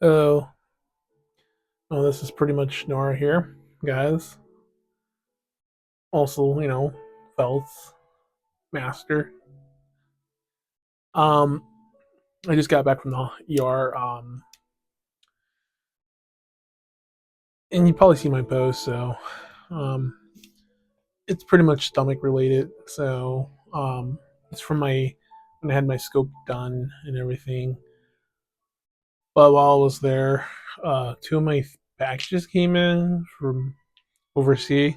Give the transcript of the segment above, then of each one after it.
Oh, well, this is pretty much Nora here, guys. Also, Felt's master. Um, I just got back from the ER. And you probably see my post, so um, it's pretty much stomach related. So it's from my when I had my scope done and everything. But while I was there, two of my packages came in from overseas.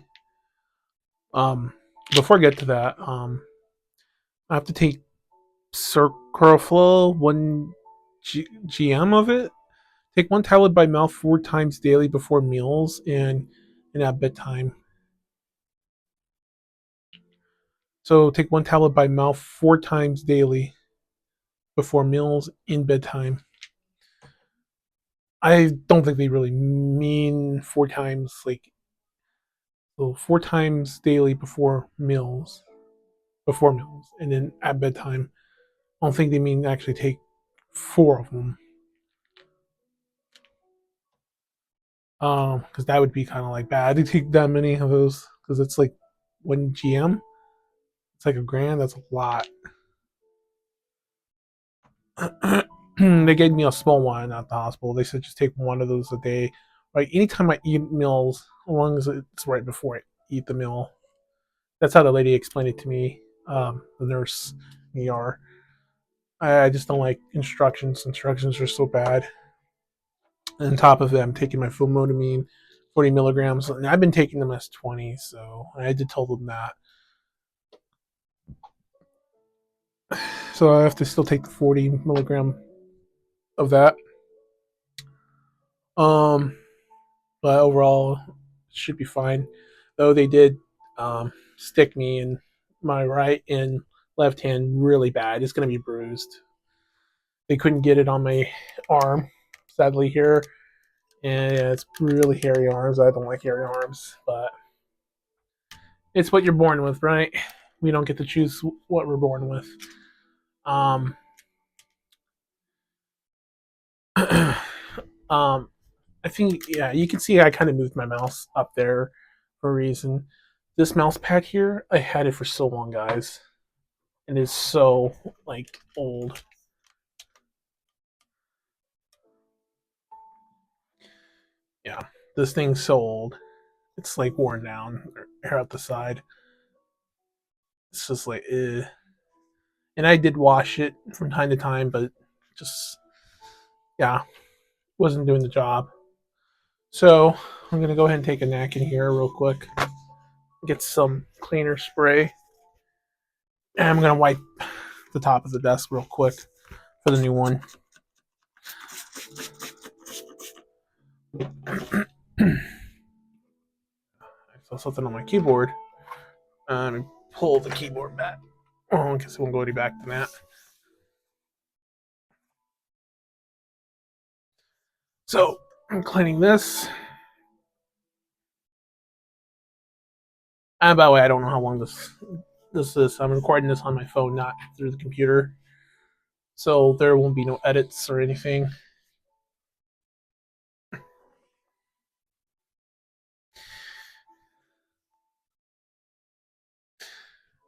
Um, Before I get to that, I have to take Circroflow, GM of it. Take one tablet by mouth 4 times daily before meals and at bedtime. So take one tablet by mouth 4 times daily before meals in bedtime. I don't think they really mean 4 times, like, so 4 times daily before meals, and then at bedtime. I don't think they mean actually take four of them. Because that would be kind of like bad to take that many of those, because it's like 1 GM. It's like $1,000. That's a lot. They gave me a small one at the hospital. They said just take one of those a day. Like anytime I eat meals, as long as it's right before I eat the meal. That's how the lady explained it to me. The nurse in the ER. I just don't like instructions. Instructions are so bad. And on top of it, I'm taking my fulmotamine, 40 milligrams, and I've been taking them as 20. So I did tell them that. So I have to still take the 40 milligram of that. Um, but overall, it should be fine. Though they did stick me in my right and left hand really bad. It's going to be bruised. They couldn't get it on my arm, sadly, here. And yeah, it's really hairy arms. I don't like hairy arms, but it's what you're born with, right? We don't get to choose what we're born with. Um, um, I think, yeah, you can see I kind of moved my mouse up there for a reason. This mouse pad here, I had it for so long, guys. And it's so, like, old. Yeah, this thing's so old. It's, like, worn down here out the side. It's just like, eh. And I did wash it from time to time, but just, yeah, wasn't doing the job. So I'm going to go ahead and take a napkin here real quick. Get some cleaner spray. And I'm going to wipe the top of the desk real quick for the new one. I saw something on my keyboard. Let me pull the keyboard back. Oh, I guess we won't go any back to that. So I'm cleaning this. And by the way, I don't know how long this is. I'm recording this on my phone, not through the computer. So there won't be no edits or anything.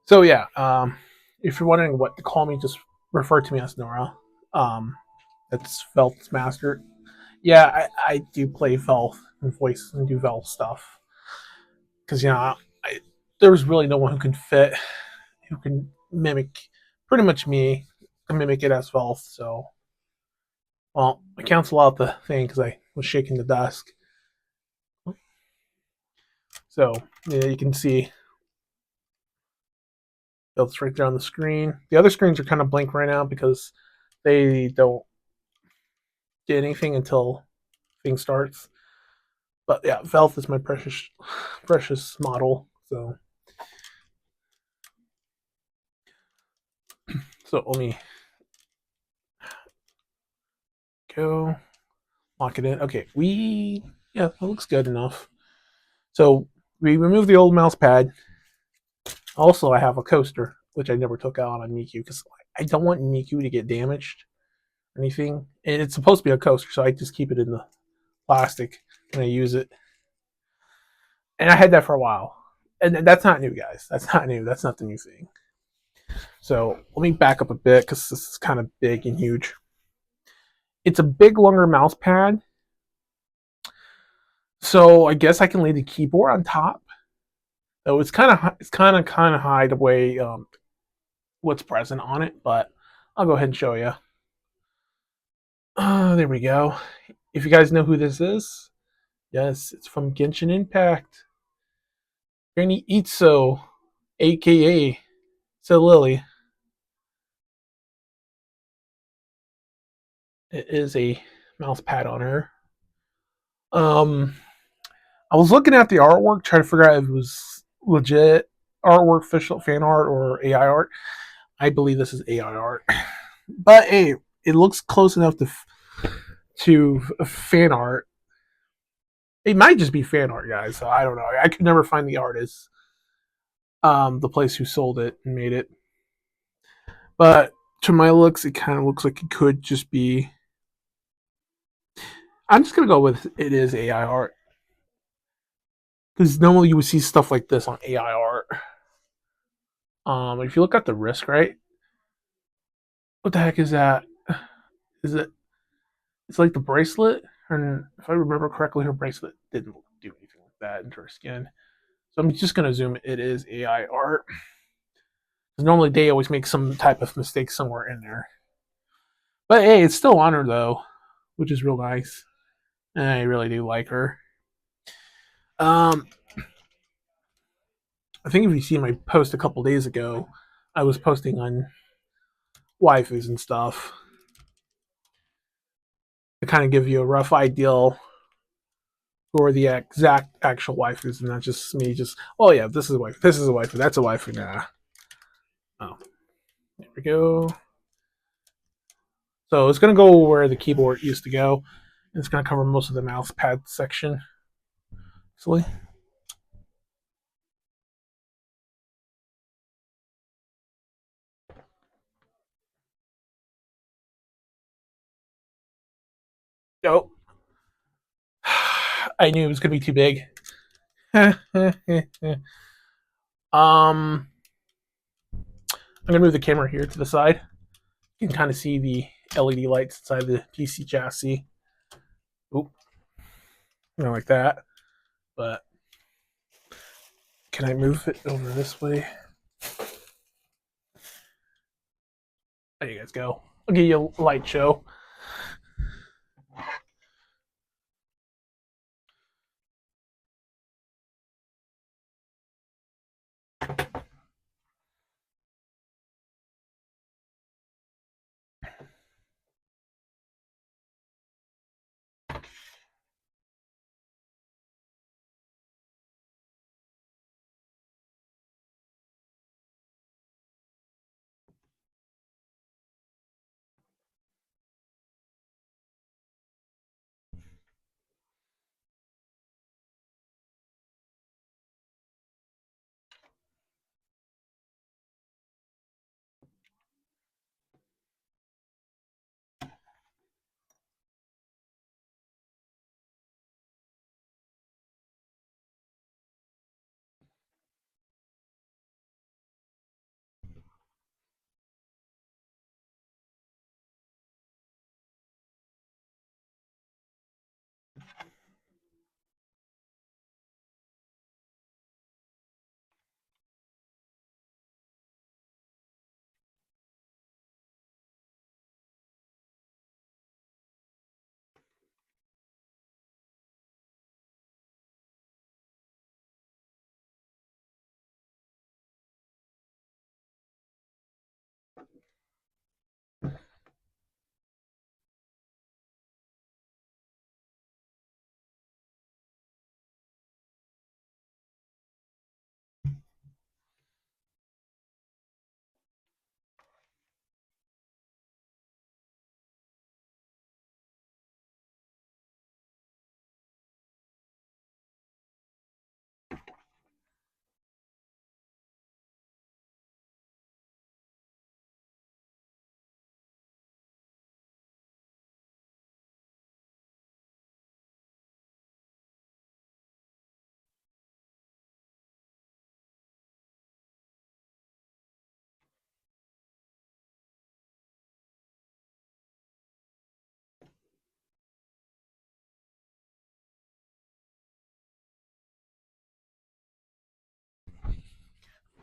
So yeah, if you're wondering what to call me, just refer to me as Nora. Um, that's Velf's master. Yeah, I do play Velf and voice and do Velf stuff because there's really no one who can fit, who can mimic pretty much me, can mimic it as Velf. So, well, I cancel out the thing because I was shaking the desk. So yeah, you can see it's right there on the screen. The other screens are kind of blank right now because they don't get anything until thing starts. But yeah, Velf is my precious model. So let me go lock it in. Okay, yeah, that looks good enough. So we removed the old mouse pad. Also, I have a coaster, which I never took out on Miku because I don't want Miku to get damaged. or anything. And it's supposed to be a coaster, so I just keep it in the plastic when I use it. And I had that for a while. And that's not new, guys. That's not new. That's not the new thing. So let me back up a bit because this is kind of big and huge. It's a big, longer mouse pad. So I guess I can lay the keyboard on top. Though it's kind of hide away what's present on it, but I'll go ahead and show you. There we go. If you guys know who this is, yes, it's from Genshin Impact. Granny Itso, aka Lily. It is a mouse pad on her. Um, I was looking at the artwork, trying to figure out if it was legit artwork, official fan art, or AI art. I believe this is AI art, but hey, it looks close enough to fan art. It might just be fan art, guys. So I don't know. I could never find the artist, the place who sold it and made it. But to my looks, it kind of looks like it could just be. I'm just gonna go with it is AI art because normally you would see stuff like this on AI art. If you look at the wrist, right? What the heck is that? Is it? It's like the bracelet, and if I remember correctly, her bracelet didn't do anything like that into her skin. So I'm just gonna assume it is AI art. Because normally they always make some type of mistake somewhere in there. But hey, it's still on her though, which is real nice. And I really do like her. Um, I think if you see my post a couple days ago, I was posting on waifus and stuff to kind of give you a rough idea who are the exact actual waifus, and not just me. Just oh yeah, this is a waifu. This is a waifu. That's a waifu. Nah. Oh, there we go. So it's gonna go where the keyboard used to go. And it's gonna cover most of the mouse pad section. Actually. Oh, I knew it was gonna be too big. I'm gonna move the camera here to the side. You can kind of see the LED lights inside the PC chassis. Oop, like that. But can I move it over this way? There you guys go. I'll give you a light show.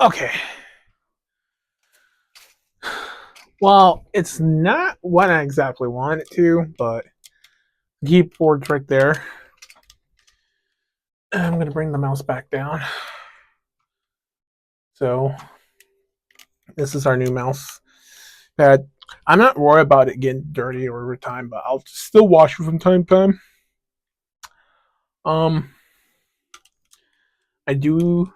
Okay. Well, it's not what I exactly want it to, but keyboard's right there. I'm going to bring the mouse back down. So, this is our new mouse pad. I'm not worried about it getting dirty over time, but I'll still wash it from time to time. Um, I do.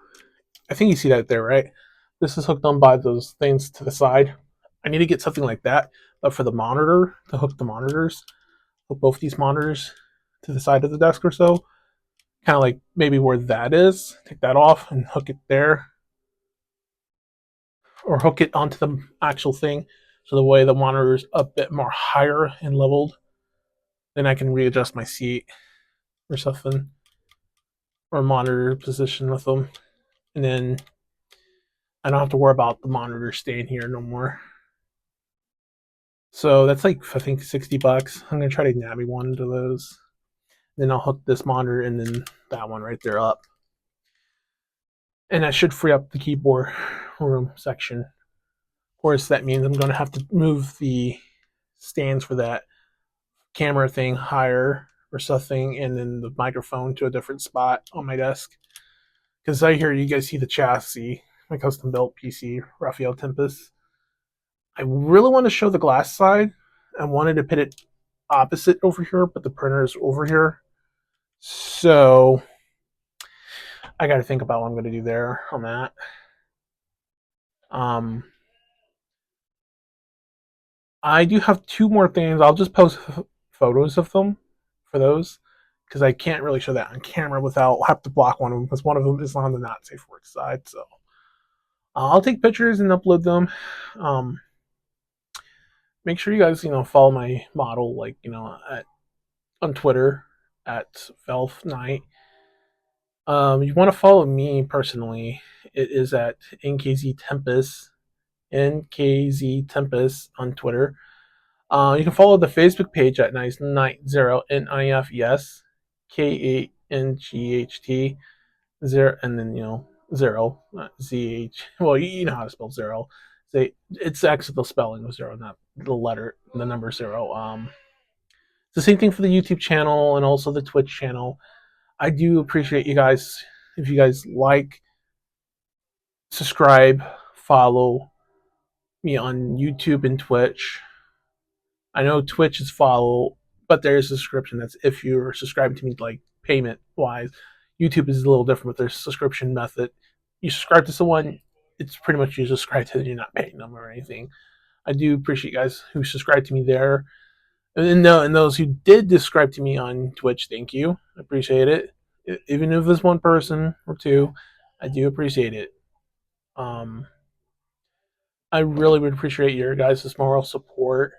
I think you see that there, right? This is hooked on by those things to the side. I need to get something like that, but for the monitor, to hook the monitors, hook both these monitors to the side of the desk or so. Kind of like maybe where that is. Take that off and hook it there, or hook it onto the actual thing, so the way the monitor is a bit more higher and leveled. Then I can readjust my seat or something, or monitor position with them, and then I don't have to worry about the monitor staying here no more. So that's like I think $60. I'm gonna try to nab me one of those. Then I'll hook this monitor and then that one right there up, and that should free up the keyboard room section. Of course, that means I'm gonna have to move the stands for that camera thing higher or something, and then the microphone to a different spot on my desk. Because I hear you guys see the chassis, my custom built PC, Raphael Tempest. I really want to show the glass side. I wanted to put it opposite over here, but the printer is over here. So I got to think about what I'm going to do there on that. Um, I do have two more things. I'll just post photos of them for those because I can't really show that on camera without have to block one of them because one of them is on the not safe for work side. So I'll take pictures and upload them. Um, Make sure you guys follow my model on Twitter at Velfe Night. You want to follow me personally? It is at NKZ Tempest, NKZ Tempest on Twitter. You can follow the Facebook page at Nice Night Zero NIFES KANGHT zero, and then zero ZH. Well, you know how to spell zero. It's actually the spelling of zero, not the letter, the number zero. It's the same thing for the YouTube channel and also the Twitch channel. I do appreciate you guys if you guys like, subscribe, follow me on YouTube and Twitch. I know Twitch is follow, but there is a subscription. That's if you're subscribing to me like payment wise. YouTube is a little different with their subscription method. You subscribe to someone, it's pretty much you subscribe to them, you're not paying them or anything. I do appreciate you guys who subscribe to me there. And those who did subscribe to me on Twitch, thank you. I appreciate it. Even if it's one person or two, I do appreciate it. I really would appreciate your guys' moral support.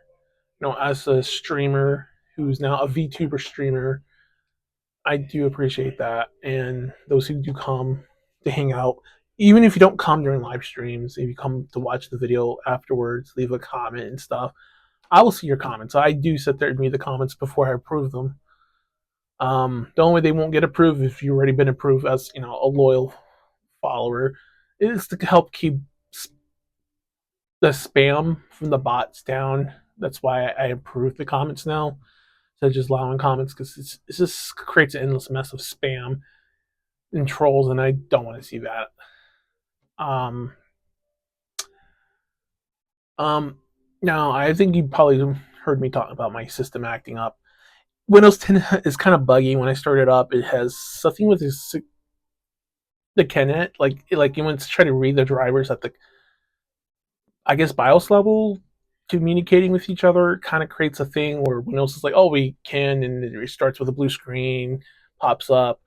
As a streamer who's now a Vtuber streamer, I do appreciate that. And those who do come to hang out, even if you don't come during live streams, if you come to watch the video afterwards, leave a comment and stuff, I will see your comments. I do sit there and read the comments before I approve them. The only way they won't get approved if you've already been approved as a loyal follower is to help keep the spam from the bots down. That's why I approve the comments now, instead of just allowing comments, because it just creates an endless mess of spam and trolls, and I don't want to see that. Um, Now I think you probably heard me talk about my system acting up. Windows 10 is kind of buggy. When I started up, it has something with the Kenneth, like when it's trying to read the drivers at the, I guess, BIOS level, communicating with each other, kind of creates a thing where Windows is like, oh, we can, and it restarts with a blue screen, pops up.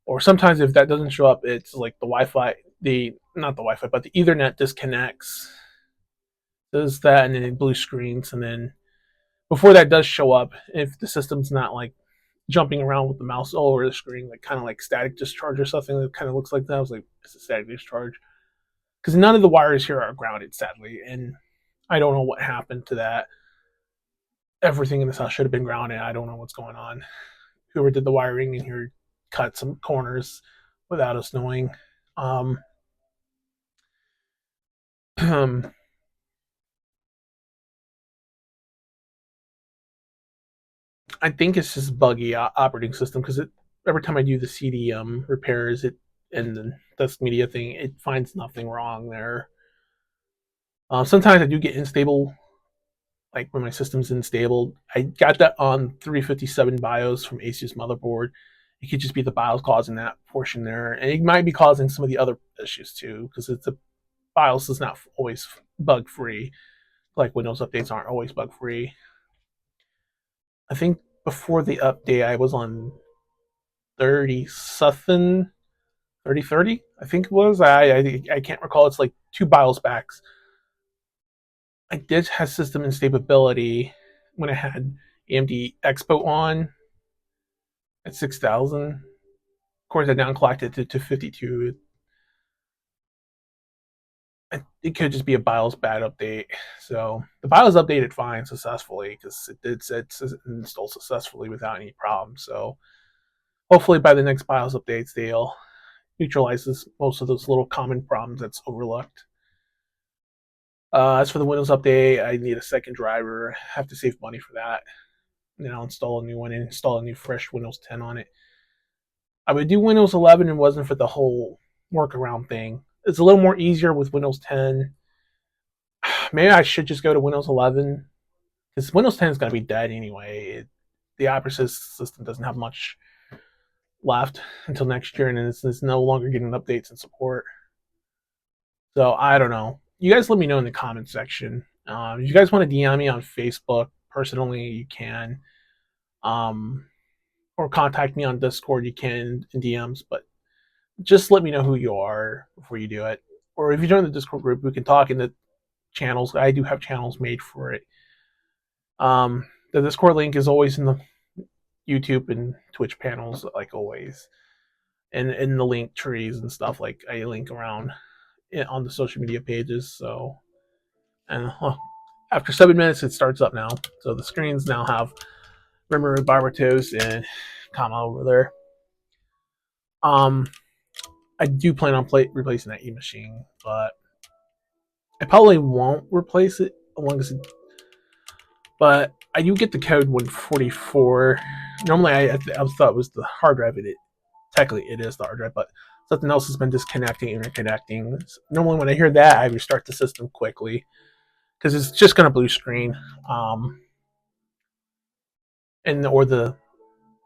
Or sometimes if that doesn't show up, it's like the Wi-Fi, the not the Wi-Fi, but the Ethernet disconnects, does that, and then it blue screens, and then before that does show up, if the system's not like jumping around with the mouse all over the screen, like kind of like static discharge or something that kind of looks like that. I was like, it's a static discharge. Because none of the wires here are grounded, sadly, and I don't know what happened to that. Everything in this house should have been grounded. I don't know what's going on. Whoever did the wiring in here cut some corners without us knowing. Um, um, I think it's just buggy operating system because every time I do the CD repairs it and the desk media thing, it finds nothing wrong there. Sometimes I do get unstable, like when my system's unstable. I got that on 357 BIOS from Asus motherboard. It could just be the BIOS causing that portion there, and it might be causing some of the other issues too because it's a BIOS is not always bug free. Like Windows updates aren't always bug free. I think before the update, I was on 30 something, 3030. I think it was. I can't recall. It's like two BIOS backs. I did have system instability when I had AMD Expo on at 6,000. Of course, I downclocked it to 52. It could just be a BIOS bad update. So the BIOS updated fine successfully because it did install successfully without any problems. So hopefully by the next BIOS updates, they'll neutralize most of those little common problems that's overlooked. As for the Windows update, I need a second driver. I have to save money for that. Then I'll install a new one and install a new fresh Windows 10 on it. I would do Windows 11 and wasn't for the whole workaround thing. It's a little more easier with Windows 10. Maybe I should just go to Windows 11 because Windows 10 is going to be dead anyway. The operating system doesn't have much left until next year, and it's no longer getting updates and support. So I don't know. You guys let me know in the comment section. If you guys want to DM me on Facebook personally, you can. Or contact me on Discord, you can in DMs. But just let me know who you are before you do it. Or if you join the Discord group, we can talk in the channels. I do have channels made for it. The Discord link is always in the YouTube and Twitch panels, like always, and in the link trees and stuff. Like I link around on the social media pages. So, and after 7 minutes, it starts up now. So the screens now have Rimuru, Barbatos, and Kama over there. I do plan on replacing that e-machine, but I probably won't replace it as long as it. But I do get the code 144. Normally, I thought it was the hard drive. Technically it is the hard drive, but something else has been disconnecting, interconnecting. Normally, when I hear that, I restart the system quickly because it's just going to blue screen, and or the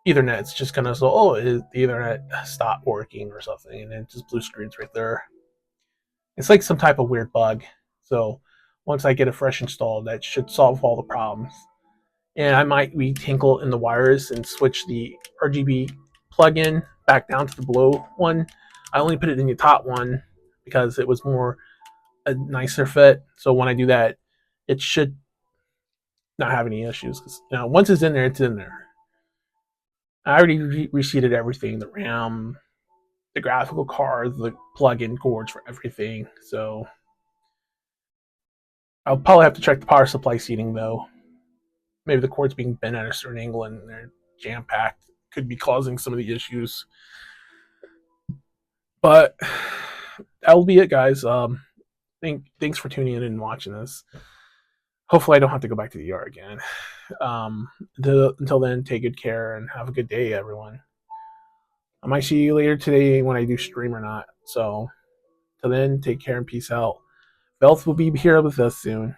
Ethernet's just going to say, the Ethernet stopped working or something, and it just blue screens right there. It's like some type of weird bug. So once I get a fresh install, that should solve all the problems. And I might retinkle in the wires and switch the RGB plug-in back down to the below one. I only put it in the top one because it was more a nicer fit. So when I do that, it should not have any issues. Because once it's in there, it's in there. I already reseated everything: the RAM, the graphical card, the plug-in cords for everything. So I'll probably have to check the power supply seating though. Maybe the cord's being bent at a certain angle and they're jam packed. Could be causing some of the issues. But that'll be it, guys. Thanks for tuning in and watching this. Hopefully, I don't have to go back to the ER again. Until then, take good care and have a good day, everyone. I might see you later today when I do stream or not. So, till then, take care and peace out. Velfe will be here with us soon.